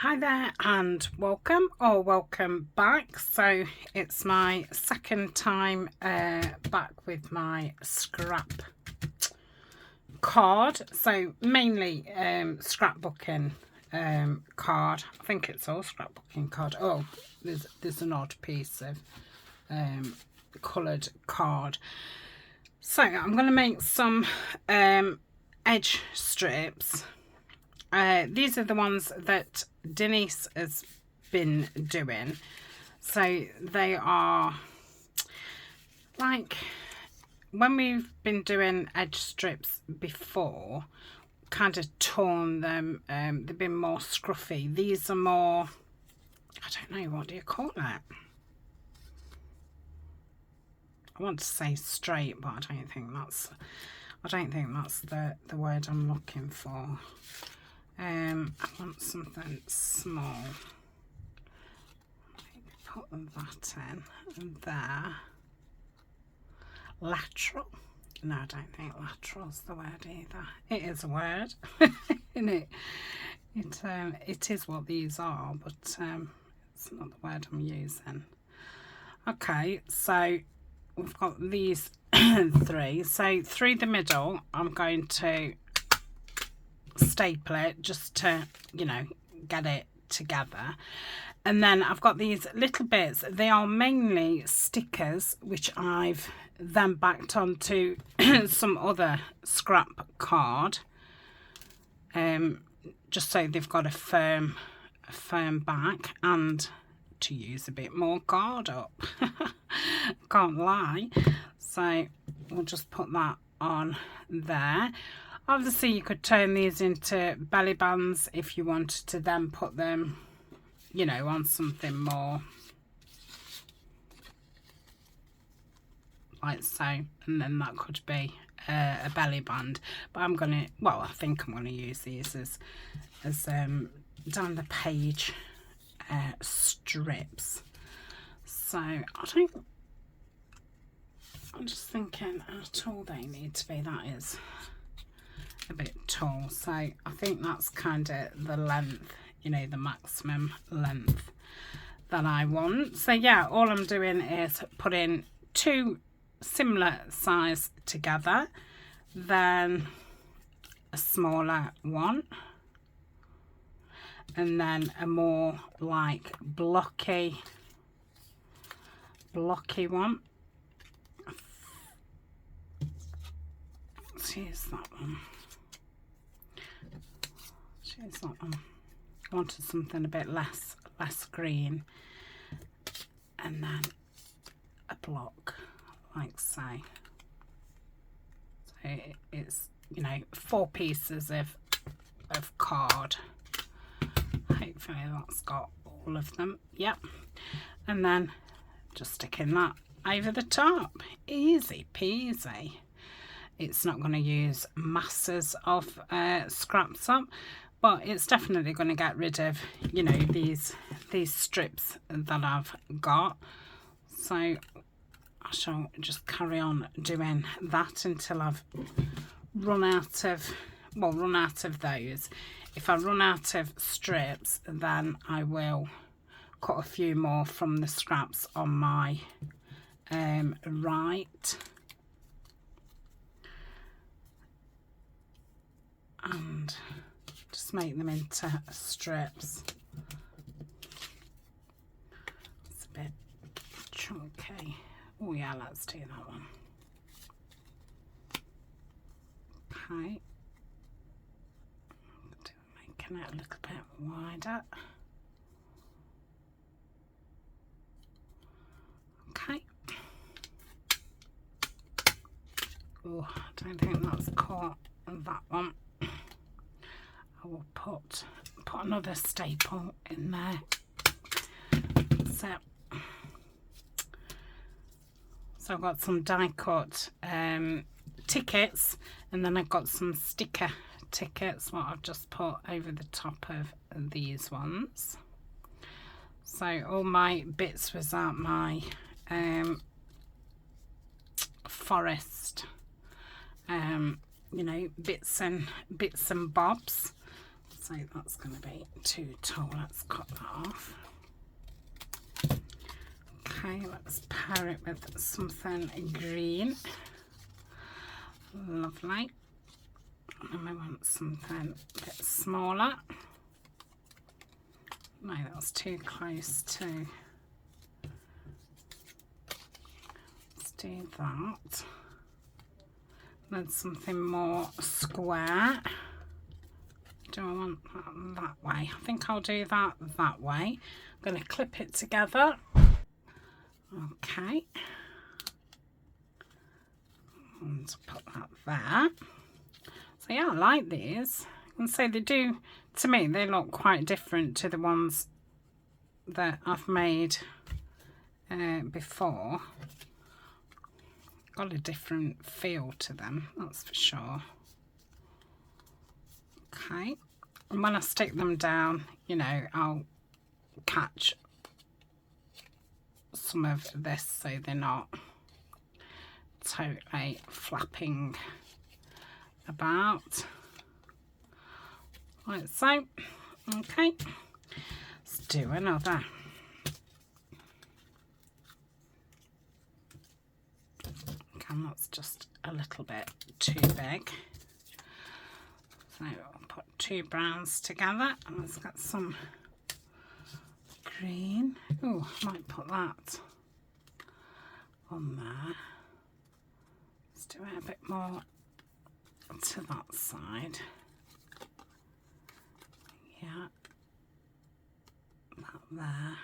Hi there and welcome or welcome back. So it's my second time back with my scrap card. So mainly scrapbooking card. I think it's all scrapbooking card. Oh, there's an odd piece of coloured card. So I'm going to make some edge strips. These are the ones that Denise has been doing. So they are like when we've been doing edge strips before, kind of torn them. They've been more scruffy. These are more, I don't know, what do you call it? I want to say straight, but I don't think that's the word I'm looking for. I want something small. Put that in there. Lateral. No, I don't think lateral's the word either. It is a word, isn't it? It is what these are, but it's not the word I'm using. Okay, so we've got these three. So through the middle, I'm going to staple it just to, you know, get it together. And then I've got these little bits. They are mainly stickers, which I've then backed onto some other scrap card, just so they've got a firm back, and to use a bit more card up. Can't lie. So we'll just put that on there. Obviously you could turn these into belly bands if you wanted to then put them, you know, on something more like so, and then that could be a belly band. But I'm gonna, well, I think I'm gonna use these as down the page strips. So I'm just thinking how tall they need to be. That is a bit tall, so I think that's kind of the length, you know, the maximum length that I want. So yeah, all I'm doing is putting two similar size together, then a smaller one, and then a more like blocky one. Let's use that one. Choose that one. I wanted something a bit less green, and then a block like so. So it's, you know, 4 pieces of card. Hopefully that's got all of them. Yep. And then just sticking that over the top. Easy peasy. It's not going to use masses of scraps up, but it's definitely going to get rid of, you know, these strips that I've got. So I shall just carry on doing that until I've run out of those. If I run out of strips, then I will cut a few more from the scraps on my right. And just make them into strips. It's a bit chunky. Oh yeah, let's do that one. Okay. Making it a little bit wider. Okay. Oh, I don't think that's caught that one. I will put another staple in there. So I've got some die cut tickets, and then I've got some sticker tickets, what I've just put over the top of these ones. So all my bits was at my forest, you know, bits and bobs. So that's going to be too tall. Let's cut that off. Okay, let's pair it with something green. Lovely. And we want something a bit smaller. No, that's too close to. Let's do that. Then something more square. Do I want that way? I think I'll do that way. I'm going to clip it together. Okay. And put that there. So yeah, I like these. I can say they do, to me, they look quite different to the ones that I've made before. Got a different feel to them, that's for sure. Okay, and when I stick them down, you know, I'll catch some of this so they're not totally flapping about. Like so. Okay, let's do another. Okay, that's just a little bit too big. So I'll put two browns together and let's get some green. Oh, I might put that on there. Let's do it a bit more to that side. Yeah, that there.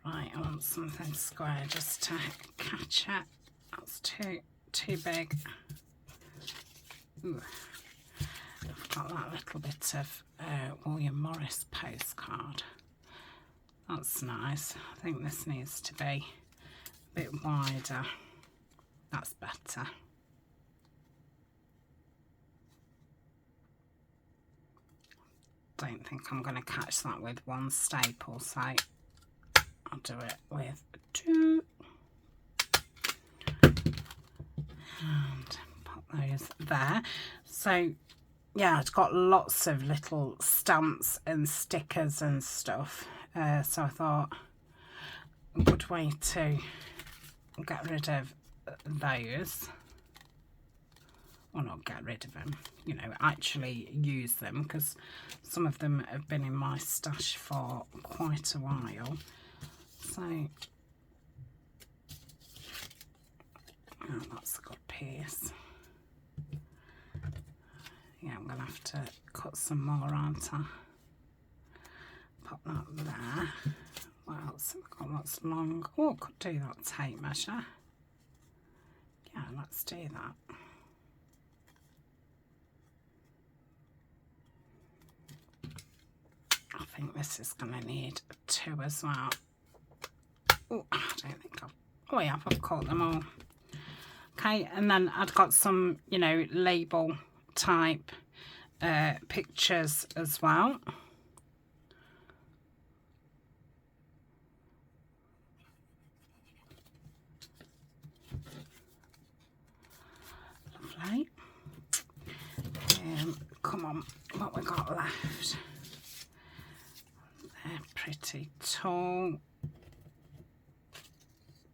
Right, I want something square just to catch it. That's too big. Ooh. I've got that little bit of William Morris postcard. That's nice. I think this needs to be a bit wider. That's better. Don't think I'm going to catch that with one staple, so I'll do it with two. And put those there. So yeah, I've got lots of little stamps and stickers and stuff, so I thought a good way to get rid of those, or not get rid of them, you know, actually use them, because some of them have been in my stash for quite a while. So oh, that's a good piece. Yeah, I'm going to have to cut some more, aren't I? Put that there. What else have we got? What's long? Oh, I could do that tape measure. Yeah, let's do that. I think this is going to need two as well. Oh, I don't think I've... Oh yeah, I've caught them all. Okay, and then I've got some, you know, label type pictures as well. Lovely. Come on, what we got left? They're pretty tall.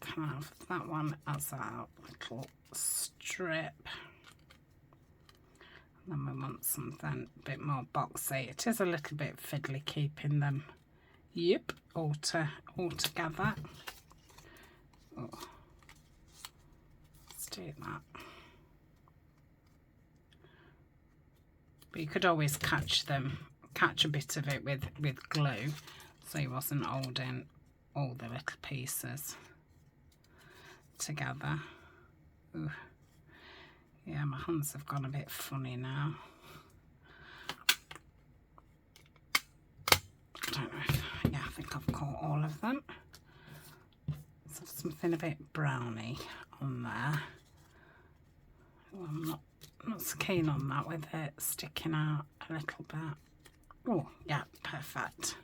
Can I have that one as a little strip? And then we want something a bit more boxy. It is a little bit fiddly keeping them, yep, all together. Oh, let's do that. But you could always catch a bit of it with glue, so you wasn't holding all the little pieces together. Ooh. Yeah, my hands have gone a bit funny now. I don't know if, yeah, I think I've caught all of them. So something a bit browny on there. Oh, I'm not so keen on that with it sticking out a little bit. Oh, yeah, perfect.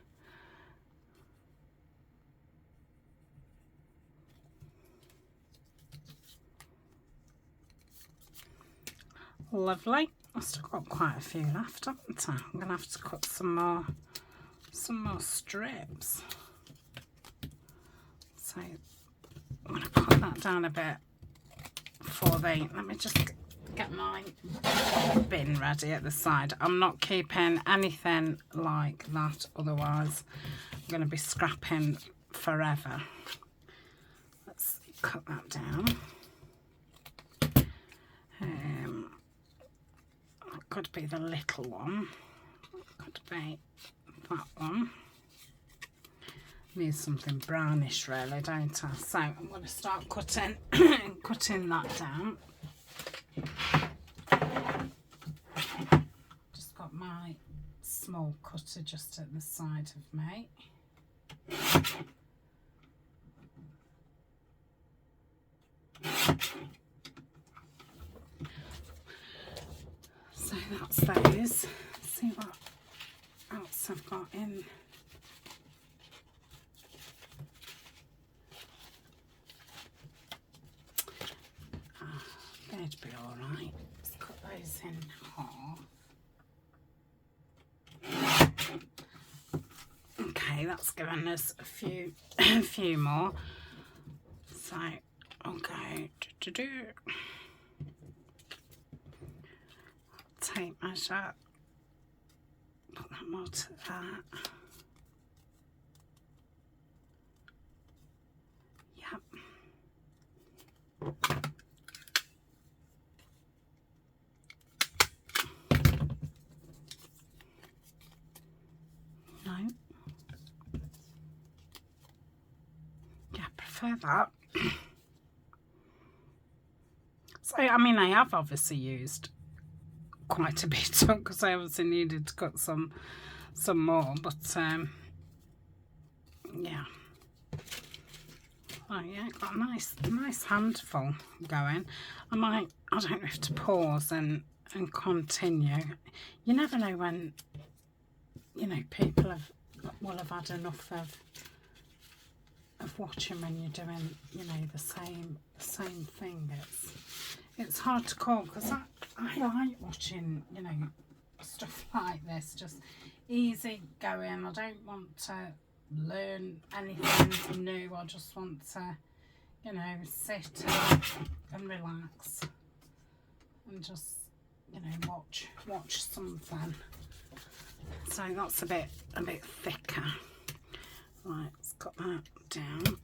Lovely. I've still got quite a few left, haven't I? I'm going to have to cut some more strips. So I'm going to put that down a bit for let me just get my bin ready at the side. I'm not keeping anything like that, otherwise I'm going to be scrapping forever. Let's cut that down. That could be the little one, could be that one. Need something brownish really, don't I? So I'm going to start cutting cutting that down. Just got my small cutter just at the side of me. So that's those. See what else I've got in. They'd be alright. Let's cut those in half. Okay, that's given us a few more. So I'll go tape measure, put that more to that. Yep. No. Yeah, I prefer that. So, I mean, I have obviously used quite a bit because I obviously needed to cut some more, but yeah. Oh yeah, got a nice handful going. I don't have to pause and continue. You never know when, you know, people will have had enough of watching when you're doing, you know, the same thing. It's hard to call because I like watching, you know, stuff like this, just easy going. I don't want to learn anything new. I just want to, you know, sit and relax and just, you know, watch something. So that's a bit thicker. Right, let's cut that down.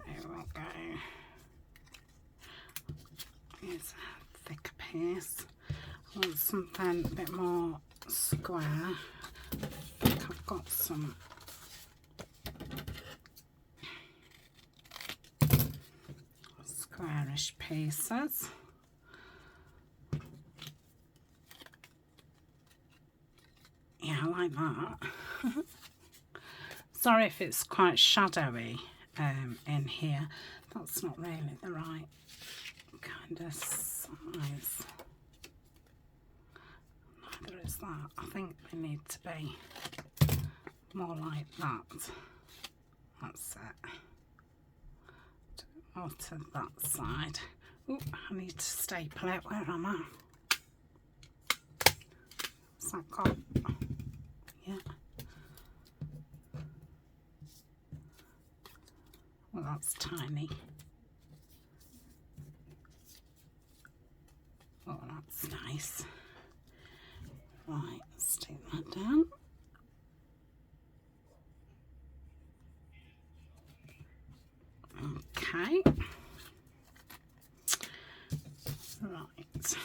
There we go. Here's a thicker piece. I want something a bit more square. I think I've got some squarish pieces. Yeah, I like that. Sorry if it's quite shadowy in here. That's not really the right kind of size. Neither is that. I think we need to be more like that. That's it. More to that side. Oh, I need to staple it. Where am I? What's that got? Yeah. Well, that's tiny. Oh, that's nice. Right, let's take that down. Okay. Right.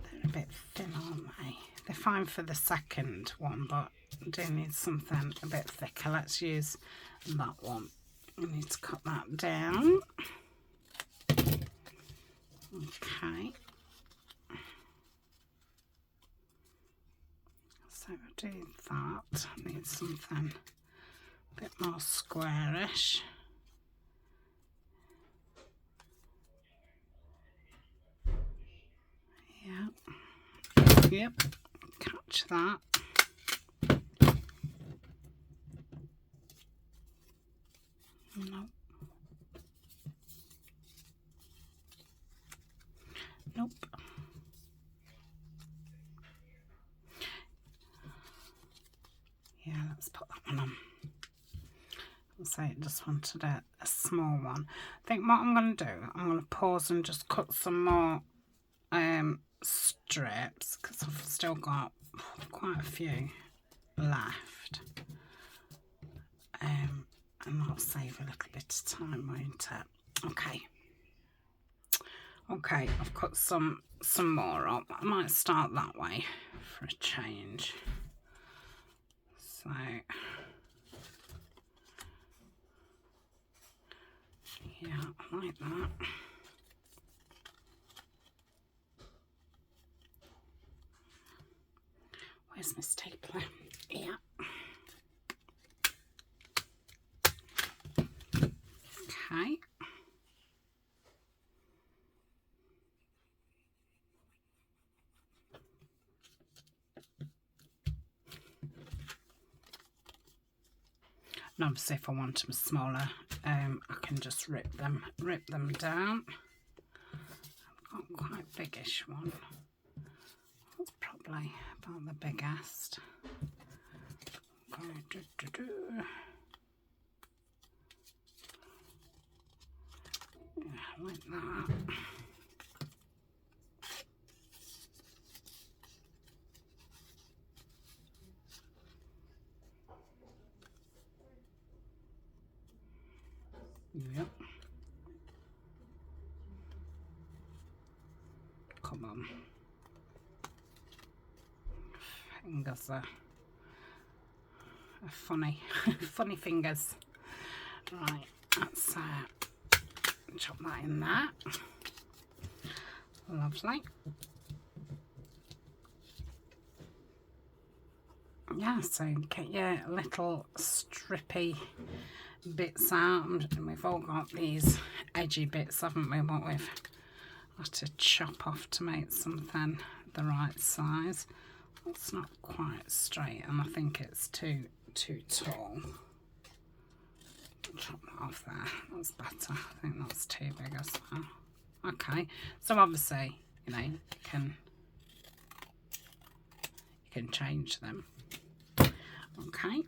They're a bit thin, aren't they? They're fine for the second one, but I do need something a bit thicker. Let's use that one. I need to cut that down. Okay. So I do that. I need something a bit more squarish. Yep, catch that. No. Yeah, let's put that one on. So I just wanted a small one. I think what I'm going to do, I'm going to pause and just cut some more strips, because I've still got quite a few left. And that'll save a little bit of time, won't it? Okay. Okay, I've cut some more up. I might start that way for a change. So yeah, like that. Where's my stapler? Yeah. Okay. And obviously if I want them smaller, I can just rip them down. I've got quite a biggish one. That's probably about the biggest. Yeah, like that. Yep. Come on. Fingers are funny. Funny fingers. Right, let's chop that in there. Lovely. Yeah, so get your little strippy bits out, and we've all got these edgy bits, haven't we, what we've got to chop off to make something the right size. It's not quite straight, and I think it's too tall. Chop that off there, that's better. I think that's too big as well. Okay, so obviously, you know, you can change them. Okay.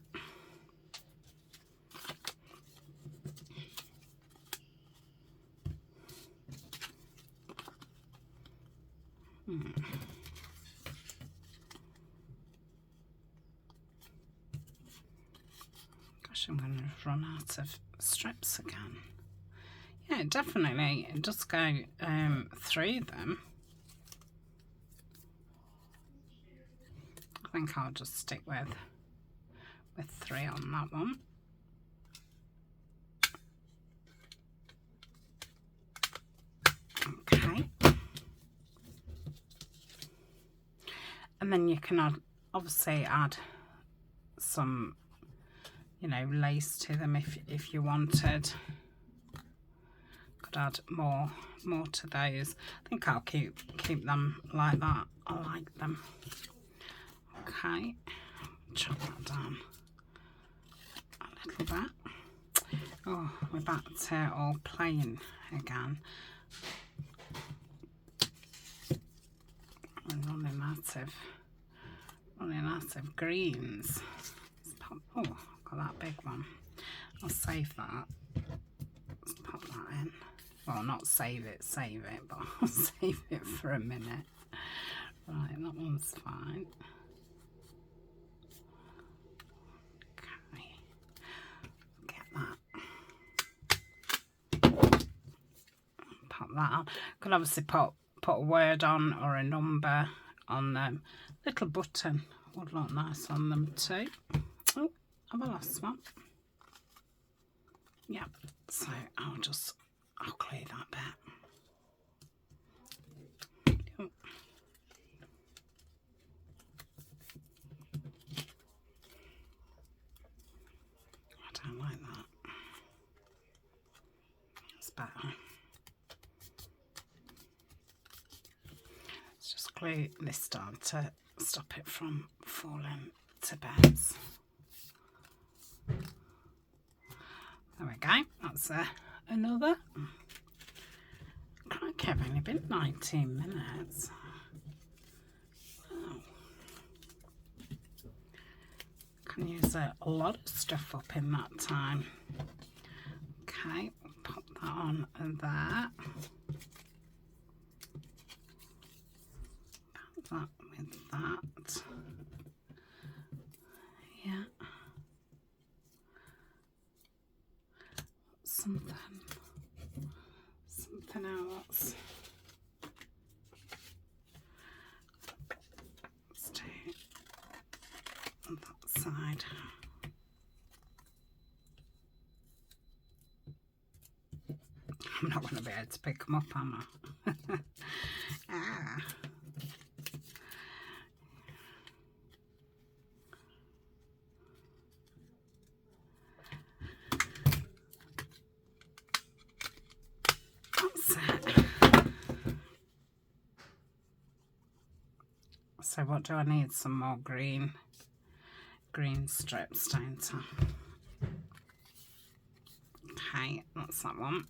Gosh, I'm going to run out of strips again. Yeah, definitely, it does go through them. I think I'll just stick with 3 on that one. Okay. And then you can obviously add some, you know, lace to them if you wanted. Could add more to those. I think I'll keep them like that. I like them. Okay, chop that down a little bit. Oh, we're back to all plain again. We're running out of greens. Oh, I've got that big one. I'll save that. Let's pop that in. Well, not save it, but I'll save it for a minute. Right, that one's fine. Okay, get that. Pop that on. Could obviously put a word on or a number on them. Little button would look nice on them too. Oh, have I lost one? Yeah, so I'll clear that bit. Oh. I don't like that. It's better. Let's just glue this down to stop it from falling to bits. There we go, that's another. Crikey, I've only been 19 minutes. Wow. can use a lot of stuff up in that time. Okay, we'll pop that on there. Put that with that. Yeah. Something else. Let's do on that side. I'm not going to be able to pick them up, am I? Ah. That's it. So what do I need? Some more green strips, don't I? Okay, that's that one.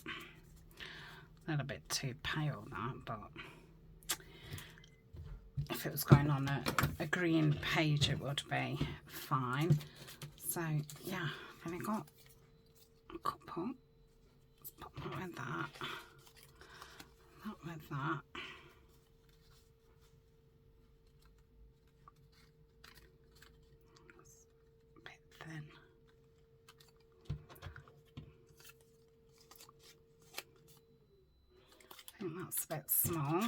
A little bit too pale that, but if it was going on a green page it would be fine. So yeah, I've only got a couple. Let's put that with that. That with that. It's a bit thin. I think that's a bit small.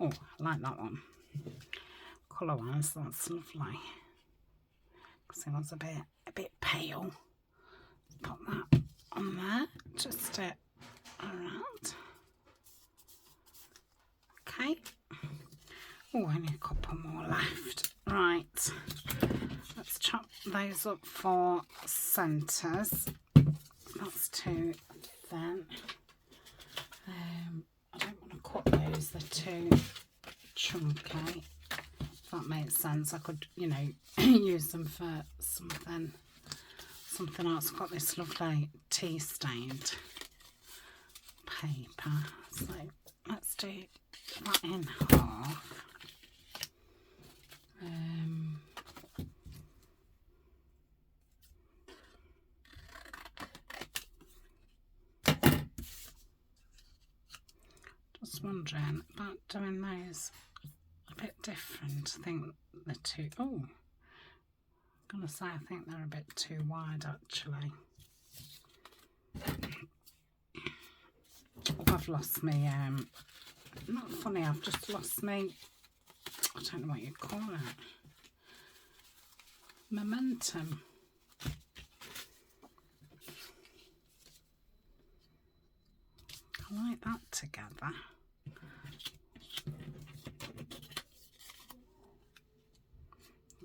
Oh, I like that one. Colour wise, that's lovely. Because it was a bit pale. Put that on there, just it around. Okay. Oh, only a couple more left. Right. Let's chop those up for centres. That's too thin. I don't want to cut those, they're too chunky. If that makes sense, I could, you know, use them for something else. I've got this lovely tea stained paper, so let's do that in half. Just wondering about doing those a bit different. I think they're too, oh, I'm gonna say I think they're a bit too wide actually. Oh, I've lost me, not funny, I've just lost me, I don't know what you call it, momentum. I like that together.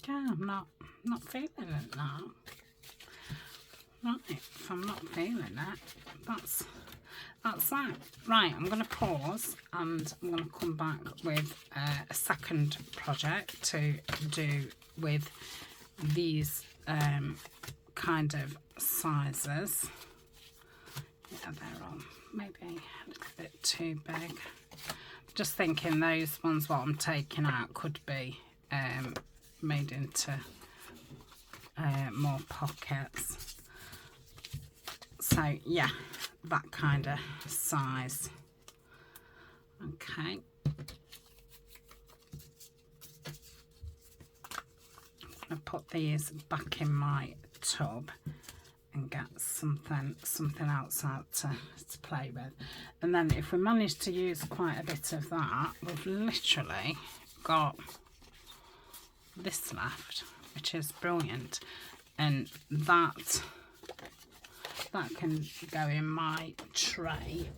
Yeah, I'm not feeling it now. Right, if I'm not feeling it, that's that. Right, I'm going to pause and I'm going to come back with a second project to do with these kind of sizes. Yeah, they're all maybe a little bit too big. Just thinking those ones what I'm taking out could be made into more pockets. So yeah, that kind of size. Okay. I'm going to put these back in my tub and get something else out to play with. And then if we manage to use quite a bit of that, we've literally got this left, which is brilliant. And that can go in my tray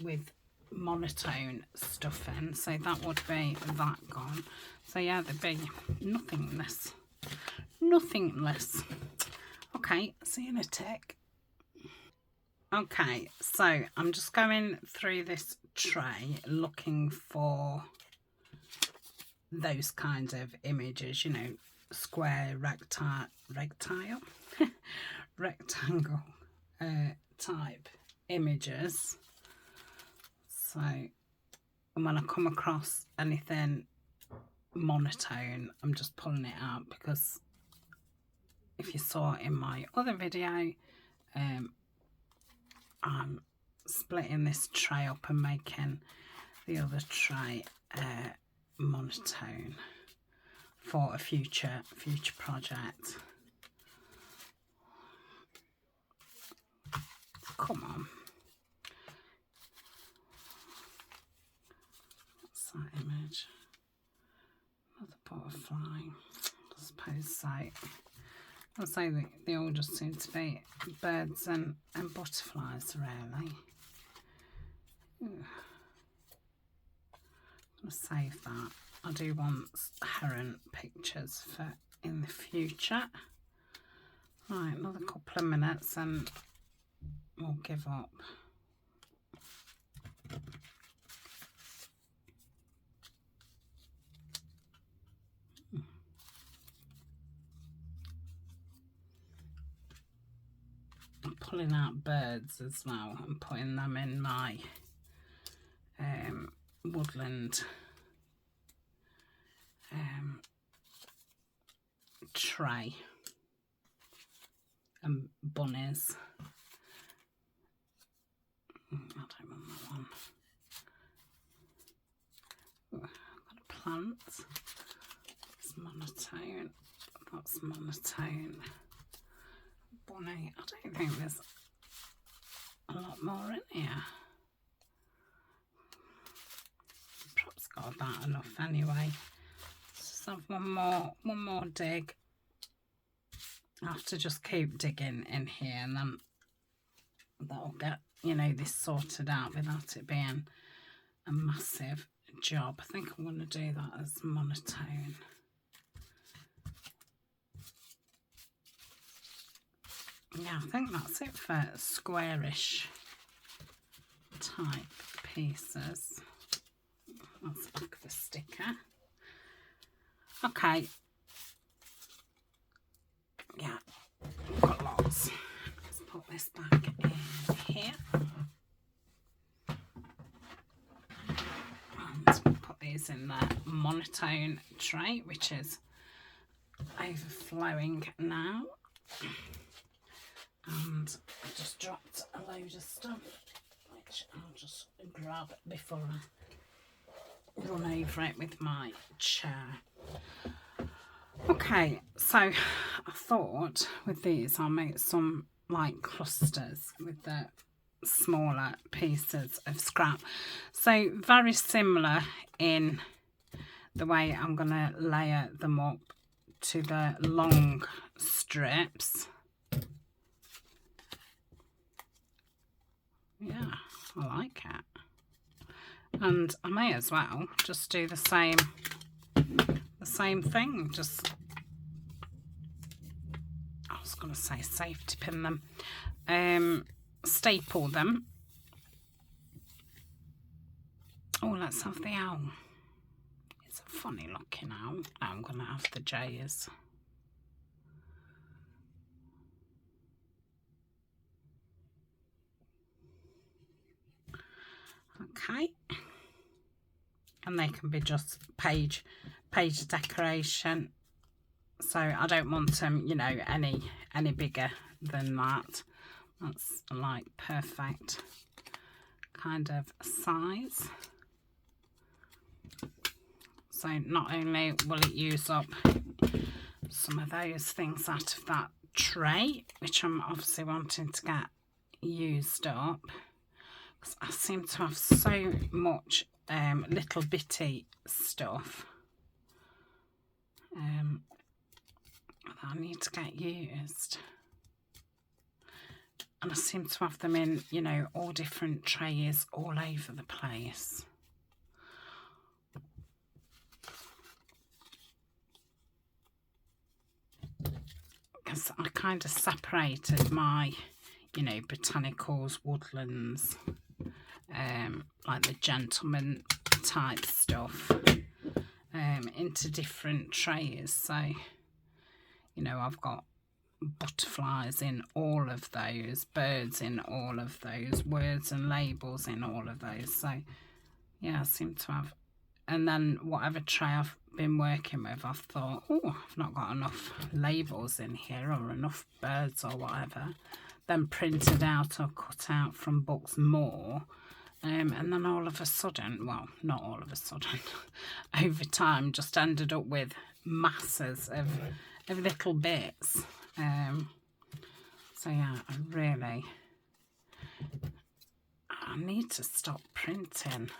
with monotone stuff in, so that would be that gone. So yeah, there'd be nothingness. Okay, see you in a tick. Okay, so I'm just going through this tray looking for those kind of images, you know, square, rectangle type images. So, and when I come across anything monotone, I'm just pulling it out, because if you saw in my other video, I'm splitting this tray up and making the other tray monotone for a future project. Come on. What's that image? Another butterfly. I suppose so. I'll say that they all just seem to be birds and butterflies, really. Ooh. I'm going to save that. I do want heron pictures for in the future. Right, another couple of minutes and we'll give up. I'm pulling out birds as well and putting them in my woodland tray, and bunnies. I don't want that one. Ooh, I've got a plant. It's monotone. That's monotone. Bunny. I don't think there's a lot more in here. Perhaps got about enough anyway. Just have one more dig. I have to just keep digging in here, and then that'll get, you know, this sorted out without it being a massive job. I think I'm going to do that as monotone. Yeah, I think that's it for squarish type pieces. That's the back of the sticker. Okay. Yeah, we've got lots. Let's put this back in here. And we'll put these in the monotone tray, which is overflowing now. And I just dropped a load of stuff, which I'll just grab before I run over it with my chair. Okay, so I thought with these I'll make some like clusters with the smaller pieces of scrap. So very similar in the way I'm going to layer them up to the long strips. Yeah, I like it. And I may as well just do the same thing. Just, I was going to say safety pin them. Staple them. Oh, let's have the owl. It's a funny looking owl. Now I'm going to have the jays. Okay, and they can be just page decoration, so I don't want them, you know, any bigger than that. That's like perfect kind of size. So not only will it use up some of those things out of that tray, which I'm obviously wanting to get used up, I seem to have so much little bitty stuff that I need to get used, and I seem to have them in, you know, all different trays all over the place. Because I kind of separated my, you know, botanicals, woodlands, like the gentleman type stuff, into different trays. So, you know, I've got butterflies in all of those, birds in all of those, words and labels in all of those. So yeah, I seem to have. And then whatever tray I've been working with, I've thought, oh, I've not got enough labels in here or enough birds or whatever. Then printed out or cut out from books more. And then all of a sudden, well, not all of a sudden, over time, just ended up with masses of little bits. So yeah, I need to stop printing,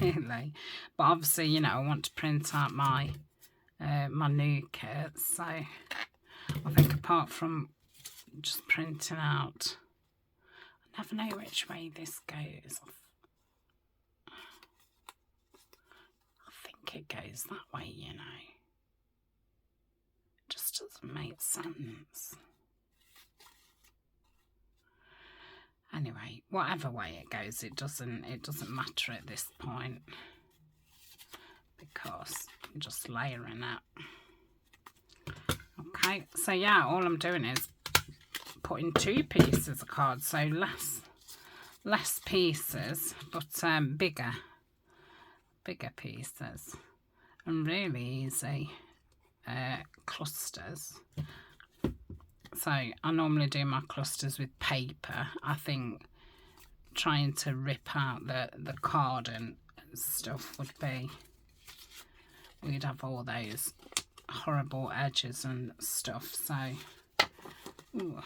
really. But obviously, you know, I want to print out my my new kits. So I think apart from just printing out, I never know which way this goes. I think it goes that way, you know. Just doesn't make sense. Anyway, whatever way it goes, it doesn't matter at this point, because I'm just layering it. Okay, so yeah, all I'm doing is putting 2 pieces of card, so less pieces, but bigger pieces, and really easy clusters. So I normally do my clusters with paper. I think trying to rip out the card and stuff would be, we'd have all those horrible edges and stuff. So, ooh,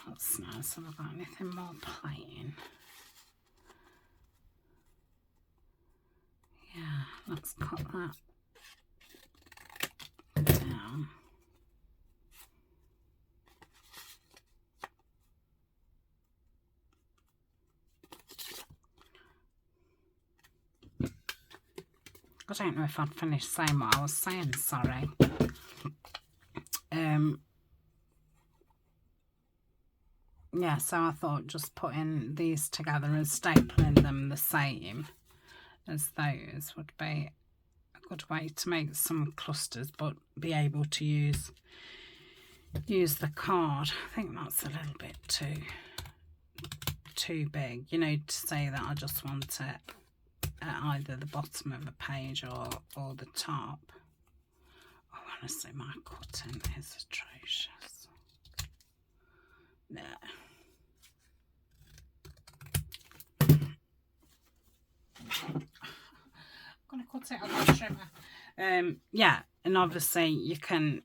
that's nice. Have I got anything more plain? Yeah, let's cut that down. I don't know if I'd finished saying what I was saying, sorry. Yeah, so I thought just putting these together and stapling them the same as those would be a good way to make some clusters, but be able to use the card. I think that's a little bit too big, you know, to say that I just want it at either the bottom of a page or the top. Oh, honestly, my cutting is atrocious. Yeah. I'm gonna cut it on the trimmer. Yeah, and obviously you can,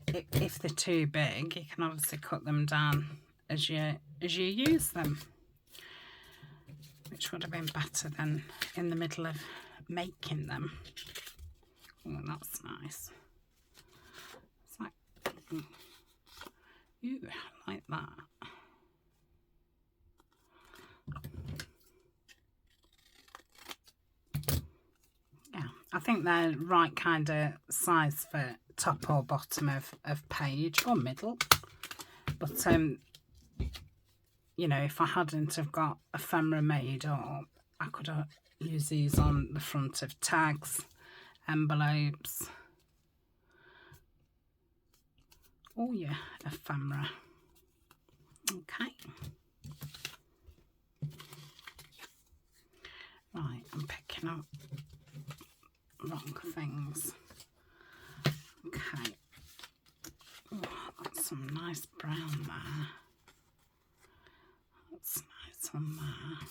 if they're too big, you can obviously cut them down as you use them, which would have been better than in the middle of making them. Oh, that's nice. It's like, ooh, I like that. Yeah, I think they're right kind of size for top or bottom of page or middle. But you know, if I hadn't have got ephemera made, or I could have used these on the front of tags, envelopes. Oh yeah, ephemera. Okay. Right, I'm picking up wrong things. Okay. Oh, that's some nice brown there. That's nice on there.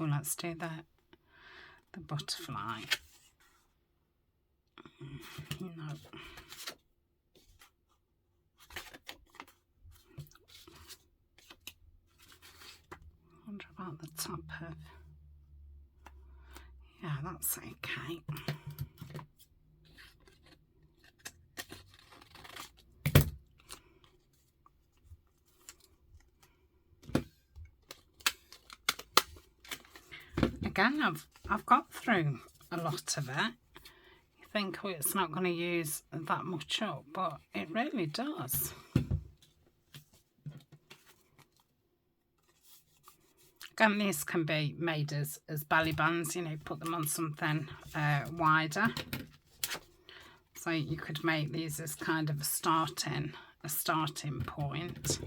Oh, let's do the butterfly. No. I wonder about the top of. Yeah, that's okay. Again, I've got through a lot of it. You think, oh, it's not going to use that much up, but it really does. Again, these can be made as belly bands, you know, put them on something wider. So you could make these as kind of a starting point,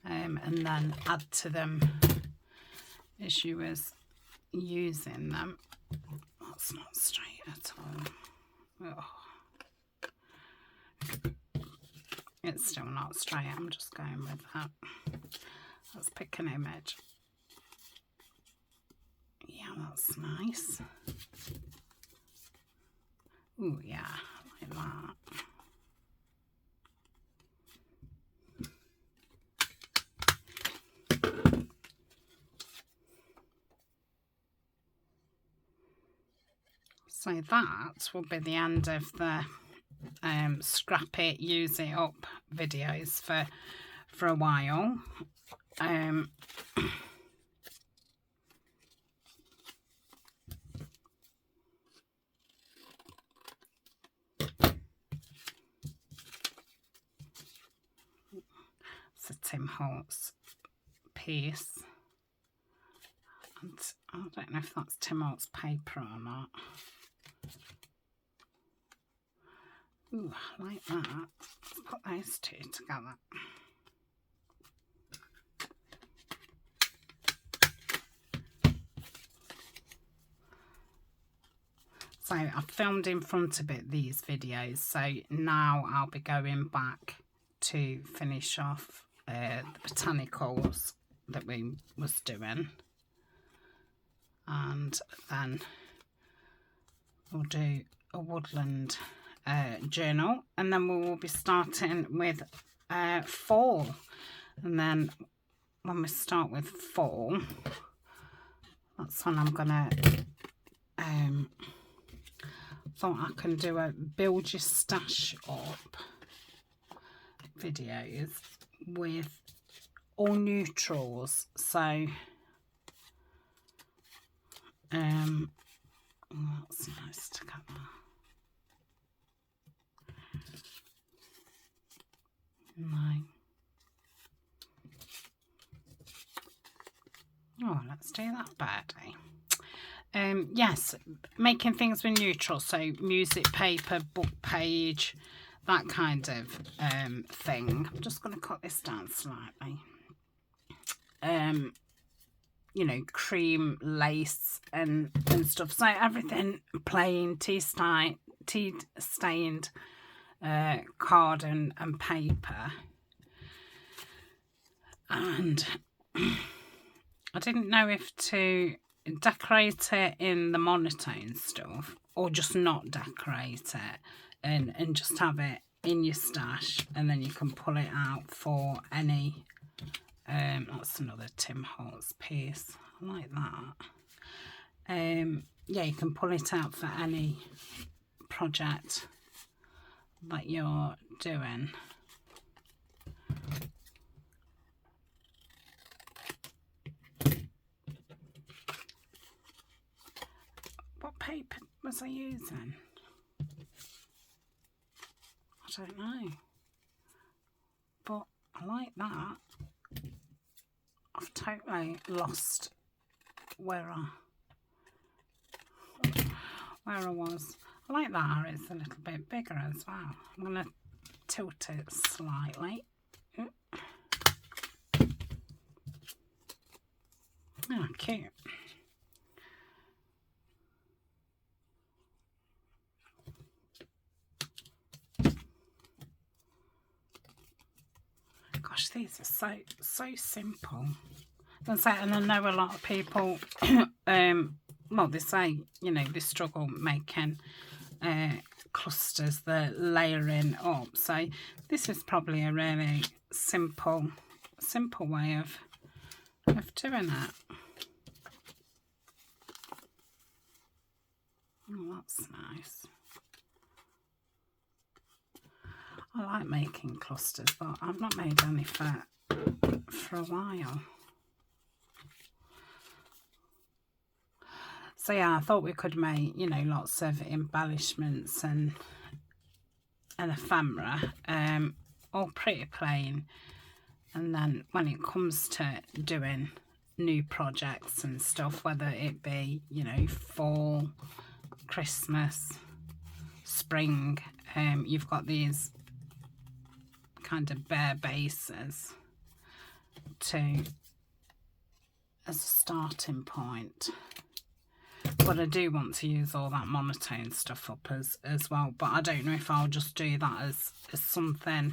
and then add to them as you was using them. That's not straight at all. Oh. It's still not straight. I'm just going with that. Let's pick an image. Yeah, that's nice. Ooh, yeah, like that. So that will be the end of the scrap it, use it up videos for a while. It's a Tim Holtz piece, and I don't know if that's Tim Holtz paper or not. Ooh, I like that. Let's put those two together. So I've filmed in front of it these videos, so now I'll be going back to finish off the botanicals that we was doing, and then we'll do a woodland journal, and then we will be starting with fall. And then when we start with fall, that's when I'm gonna thought I can do a build your stash up videos with all neutrals. So that's nice together. No. Oh, let's do that birdie. Yes, making things with neutral, so music paper, book page, that kind of thing. I'm just going to cut this down slightly. You know, cream, lace and stuff. So everything plain, tea stained card and paper. And I didn't know if to decorate it in the monotone stuff or just not decorate it and just have it in your stash, and then you can pull it out for any that's another Tim Holtz piece. I like that. Yeah, you can pull it out for any project that you're doing. What paper was I using? I don't know. But I like that. I've totally lost where I was. I like that it's a little bit bigger as well. I'm going to tilt it slightly. Oh, cute. Gosh, these are so simple. And I know a lot of people, well, they say, you know, they struggle making clusters, they're layering up. So this is probably a really simple way of doing it. Oh, that's nice. I like making clusters, but I've not made any for a while. So yeah, I thought we could make, you know, lots of embellishments and ephemera, all pretty plain. And then when it comes to doing new projects and stuff, whether it be, you know, fall, Christmas, spring. You've got these kind of bare bases as a starting point. But I do want to use all that monotone stuff up as well, but I don't know if I'll just do that as something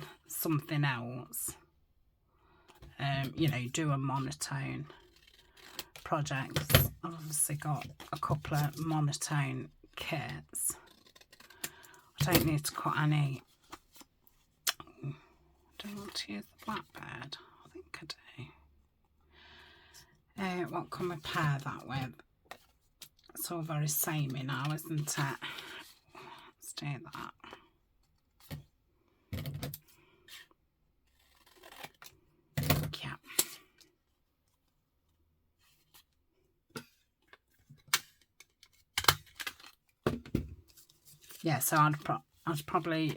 else. You know, do a monotone project. I've obviously got a couple of monotone kits. I don't need to cut any. I don't want to use the blackbird. I think I do. What can we pair that with? It's all very samey now, isn't it? Let's do that. Yeah, so I'd probably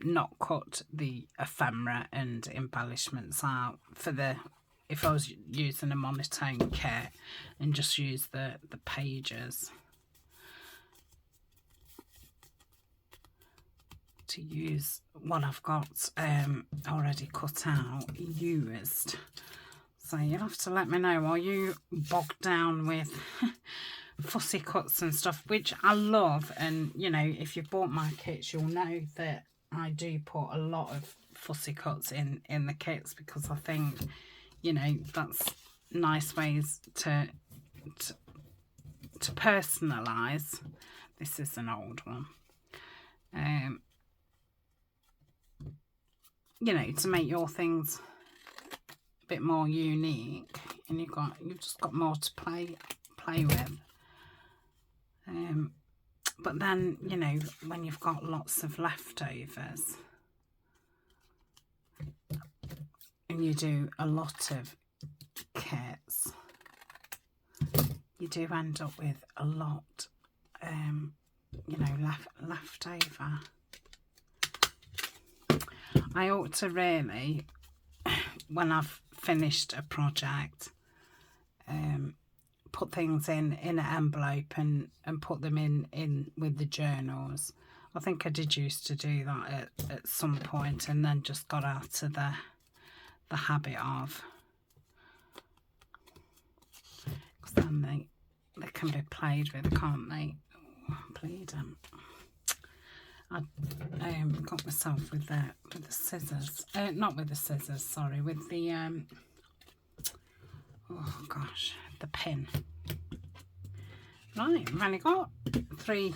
not cut the ephemera and embellishments out for if I was using a monotone kit, and just use the pages to use what I've got already cut out, used. So you'll have to let me know, are you bogged down with fussy cuts and stuff, which I love? And you know, if you've bought my kits, you'll know that I do put a lot of fussy cuts in the kits, because I think, you know, that's nice ways to personalize. This is an old one. You know, to make your things a bit more unique, and you've just got more to play with. But then, you know, when you've got lots of leftovers and you do a lot of kits, you do end up with a lot, you know, left over. I ought to really, when I've finished a project, put things in an envelope and put them in with the journals. I think I did used to do that at some point, and then just got out of the habit of, because then they can be played with, can't they? Oh, please don't. I got myself with the scissors, not with the scissors, sorry, with the oh gosh, the pin. Right, I've only got three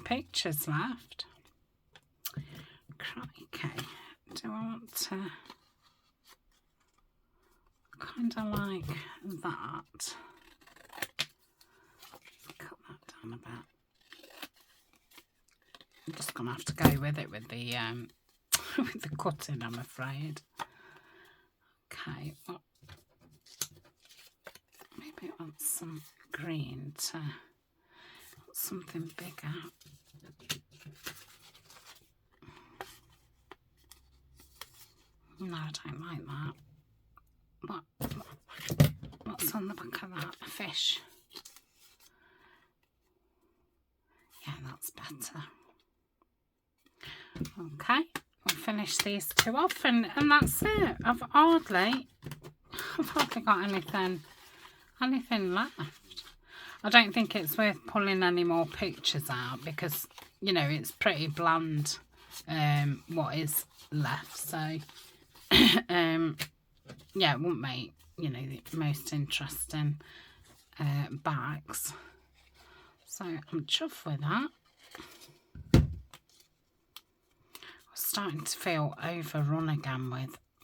pictures left. Crikey, do I want to kind of like that? Cut that down a bit. I'm just gonna have to go with it with the with the cutting, I'm afraid. Okay, well, maybe I want some green to something bigger. No, I don't like that. What's on the back of that? A fish. Yeah, that's better. Okay, we'll finish these two off, and that's it. I've hardly got anything left. I don't think it's worth pulling any more pictures out, because, you know, it's pretty bland what is left. So yeah, it won't make, you know, the most interesting bags. So I'm chuffed with that. Starting to feel overrun again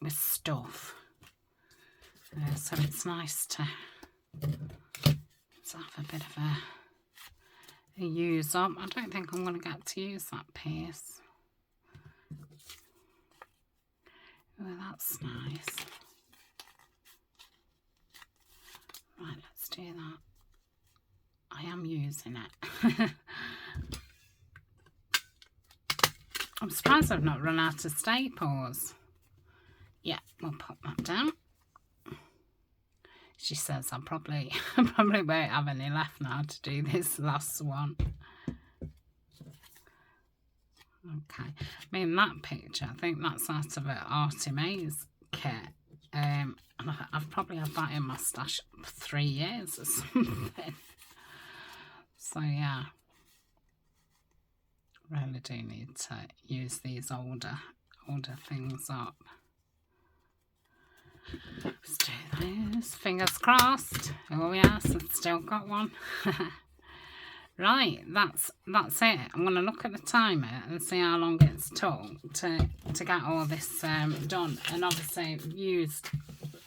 with stuff, so it's nice to have a bit of a use up. I don't think I'm going to get to use that piece. Oh, that's nice. Right, let's do that. I am using it. I'm surprised I've not run out of staples. Yeah, we'll pop that down. she says I probably won't have any left now to do this last one. Okay, I mean that picture, I think that's out of an Artie Maze kit. And I've probably had that in my stash for 3 years or something. So yeah, really do need to use these older things up. Let's do this. Fingers crossed. Oh yes, I've still got one. Right, that's it. I'm going to look at the timer and see how long it's took to get all this done. And obviously I've used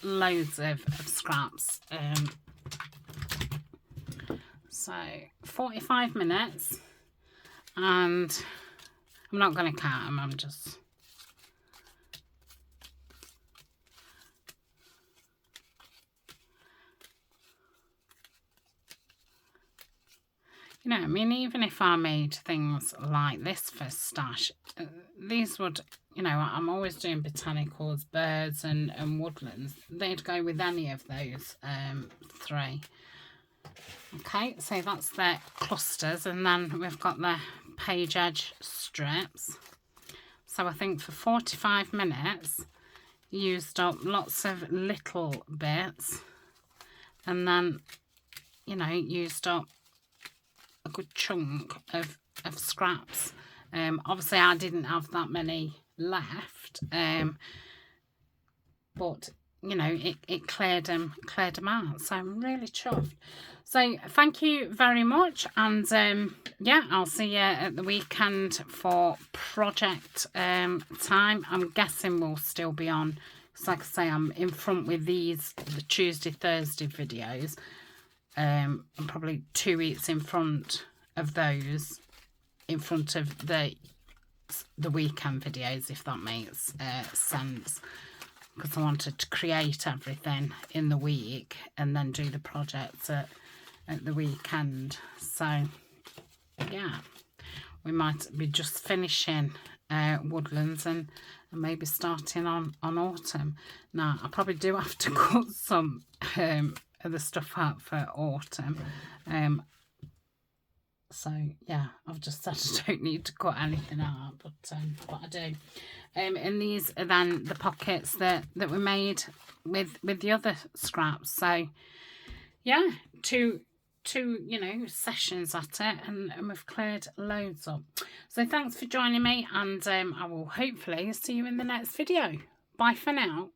loads of scraps. So 45 minutes, and I'm not going to count them, I'm just... You know, I mean, even if I made things like this for stash, these would, you know, I'm always doing botanicals, birds and woodlands. They'd go with any of those 3. Okay, so that's the clusters, and then we've got the page edge strips. So I think for 45 minutes, used up lots of little bits, and then, you know, used up a good chunk of scraps. Obviously I didn't have that many left, but you know, it cleared them out, so I'm really chuffed. So thank you very much, and yeah, I'll see you at the weekend for project time. I'm guessing we'll still be on, because like I say, I'm in front with these, the Tuesday Thursday videos. I'm probably 2 weeks in front of those, in front of the weekend videos, if that makes sense, because I wanted to create everything in the week and then do the projects at the weekend. So yeah, we might be just finishing woodlands and maybe starting on autumn. Now I probably do have to cut some of the stuff out for autumn, so yeah, I've just said I don't need to cut anything out, but I do. And these are then the pockets that we made with the other scraps. So yeah, two you know, sessions at it, and we've cleared loads up. So thanks for joining me, and I will hopefully see you in the next video. Bye for now.